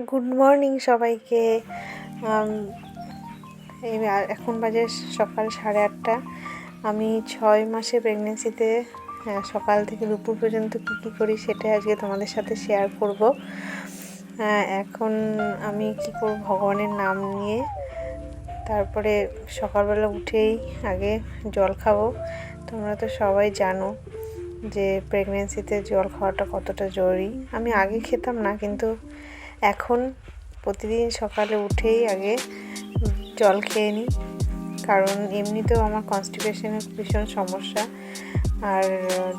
Good morning সবাইকে। এই এখন বাজে সকাল 8:30। আমি 6 মাসে প্রেগনেন্সিতে সকাল থেকে দুপুর পর্যন্ত কী করি সেটাই আজকে তোমাদের সাথে শেয়ার করব। এখন আমি কী করব, ভগবানের নাম নিয়ে তারপরে সকালবেলা উঠেই আগে জল খাবো। তোমরা তো সবাই জানো যে প্রেগনেন্সিতে জল খাওয়াটা কতটা জরুরি। আমি আগে খেতাম না, কিন্তু এখন প্রতিদিন সকালে উঠেই আগে জল খেয়ে নিই, কারণ এমনিতেও আমার কনস্টিপেশনের ভীষণ সমস্যা, আর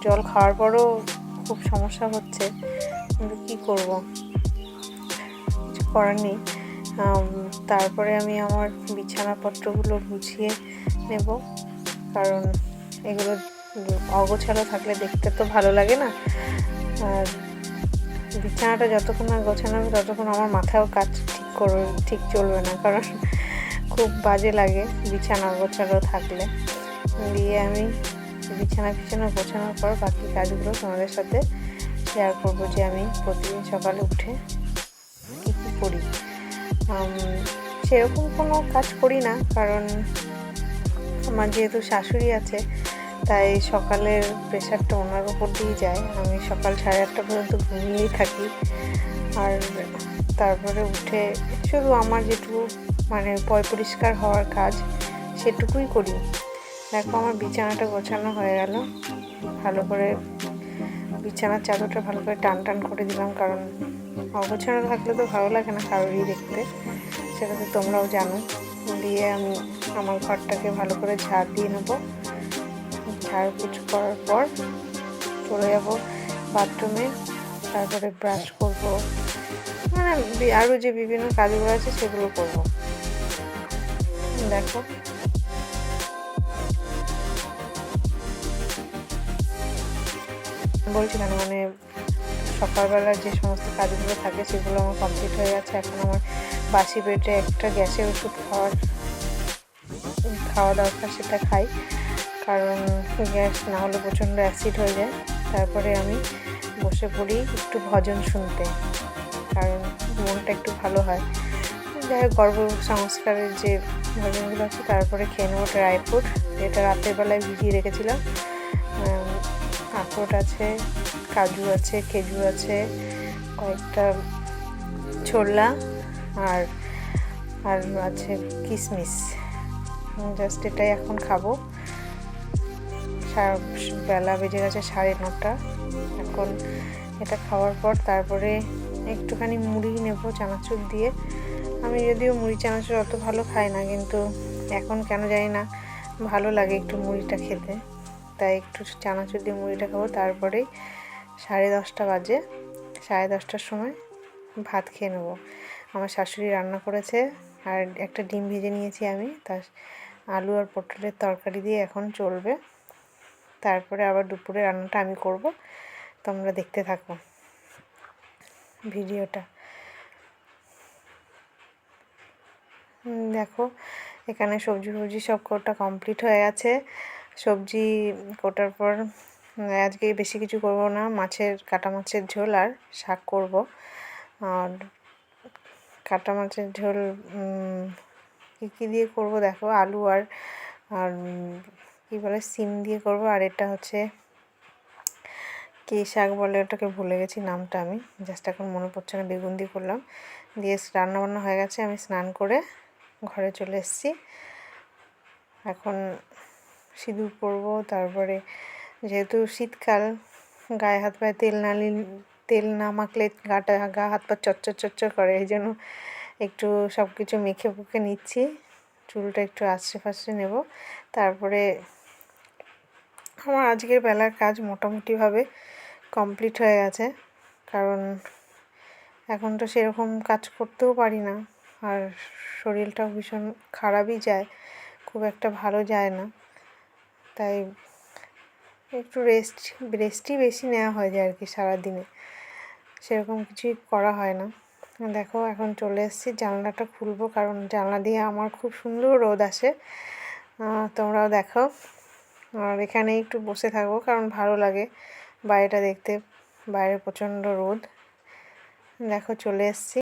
জল খাওয়ার পরও খুব সমস্যা হচ্ছে, কিন্তু কী করব, কিছু করার নেই। তারপরে আমি আমার বিছানাপত্রগুলো গুছিয়ে নেব, কারণ এগুলো অগোছালো থাকলে দেখতে তো ভালো লাগে না। আর বিছানাটা যতক্ষণ না গোছানো হবে ততক্ষণ আমার মাথাও কাজ ঠিক চলবে না, কারণ খুব বাজে লাগে বিছানা গোছানো থাকলে। দিয়ে আমি বিছানা গোছানোর পর বাকি কাজগুলো তোমাদের সাথে শেয়ার করবো, যে আমি প্রতিদিন সকালে উঠে কী কী করি। সেরকম কোনো কাজ করি না, কারণ আমার যেহেতু শাশুড়ি আছে তাই সকালের প্রেশারটা ওনার উপর দিয়ে যায়। আমি সকাল 8:30 পর্যন্ত ঘুমিয়েই থাকি, আর তারপরে উঠে শুধু আমার যেটুকু পরিষ্কার হওয়ার কাজ সেটুকুই করি। দেখো, আমার বিছানাটা গোছানো হয়ে গেল, ভালো করে বিছানার চাদরটা ভালো করে টান করে দিলাম, কারণ অগোছানো থাকলে তো ভালো লাগে না কারোরই দেখতে, সেটা তো তোমরাও জানো। দিয়ে আমি আমার ঘরটাকে ভালো করে ঝাড় দিয়ে নেবো। ঝাড়পুছ করার পর চলে যাব বাথরুমে, তারপরে ব্রাশ করব, আরও যে বিভিন্ন কাজগুলো আছে সেগুলো করব। দেখো, বলছি কেন, সকালবেলার যে সমস্ত কাজগুলো থাকে সেগুলো আমার কমপ্লিট হয়ে গেছে। এখন আমার বাসি পেটে একটা গ্যাসের ওষুধ খাওয়া দরকার, সেটা খাই, কারণ গ্যাস না হলে প্রচণ্ড অ্যাসিড হয়ে যায়। তারপরে আমি বসে পড়ি একটু ভজন শুনতে, কারণ মনটা একটু ভালো হয়। যাই হোক, গর্ভসংস্কারের যে ভজনগুলো আছে। তারপরে খেয়ে নেবো ড্রাই ফ্রুট, যেটা রাতের বেলায় ভিজিয়ে রেখেছিলাম। আখরোট আছে, কাজু আছে, খেজুর আছে, কয়েকটা ছোলা, আর আছে কিশমিশ। জাস্ট এটাই এখন খাবো। বেলা বেজে গেছে 9:30। এখন এটা খাওয়ার পর তারপরে একটুখানি মুড়ি নেব চানাচুর দিয়ে। আমি যদিও মুড়ি চানাচুর অত ভালো খাই না, কিন্তু এখন কেন জানি না ভালো লাগে একটু মুড়িটা খেতে, তাই একটু চানাচুর দিয়ে মুড়িটা খাবো। তারপরেই 10:30 বাজে, 10:30টার সময় ভাত খেয়ে নেবো। আমার শাশুড়ি রান্না করেছে, আর একটা ডিম ভেজে নিয়েছি আমি, তার আলু আর পটলের তরকারি দিয়ে এখন চলবে। তারপরে আবার দুপুরে রান্নাটা আমি করব, তোমরা দেখতে থাকো ভিডিওটা। দেখো, এখানে সবজি সব কোটা কমপ্লিট হয়ে গেছে। সবজি কোটার পর আজকে বেশি কিছু করব না, কাটা মাছের ঝোল আর শাক করব। আর কাটা মাছের ঝোল কী দিয়ে করব দেখো, আলু আর কী বলে সিম দিয়ে করব। আর এটা হচ্ছে কী শাক বলে ওটাকে, ভুলে গেছি নামটা, আমি জাস্ট এখন মনে পড়ছে না। বেগুন দিয়ে করলাম। দিয়ে রান্নাবান্না হয়ে গেছে, আমি স্নান করে ঘরে চলে এসেছি। এখন সিঁদুর পরবো। তারপরে যেহেতু শীতকাল, গায়ে হাত পায়ে তেল না মাখলে গা হাত পা চচ্চর করে, এই জন্য একটু সব কিছু মেখে নিচ্ছি। চুলটা একটু আছড়ে ফাছড়ে নেব। তারপরে আমার আজকের বেলার কাজ মোটামুটিভাবে কমপ্লিট হয়ে গেছে, কারণ এখন তো সেরকম কাজ করতেও পারি না, আর শরীরটাও ভীষণ খারাপই যায়, খুব একটা ভালো যায় না, তাই একটু রেস্টই বেশি নেওয়া হয়ে যায় আর কি। সারাদিনে সেরকম কিছুই করা হয় না। দেখো, এখন চলে এসেছি, জানলাটা খুলবো, কারণ জানলা দিয়ে আমার খুব সুন্দর রোদ আসে, তোমরাও দেখো। আর এখানে একটু বসে থাকবো, কারণ ভালো লাগে বাইরেটা দেখতে, বাইরে প্রচণ্ড রোদ। দেখো, চলে এসেছি।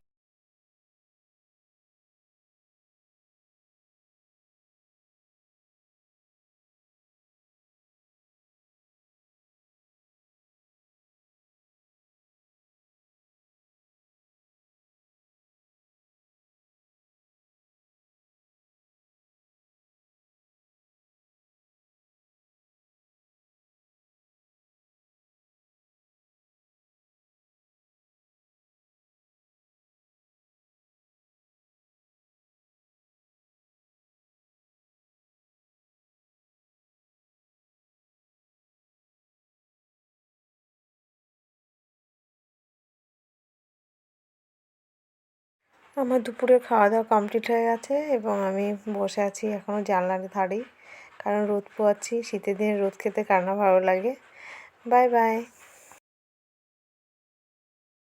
আমার দুপুরের খাওয়া দাওয়া কমপ্লিট হয়ে গেছে এবং আমি বসে আছি এখনও জানলার ধারেই, কারণ রোদ পোয়াচ্ছি। শীতের দিনে রোদ খেতে কার না ভালো লাগে। Bye bye.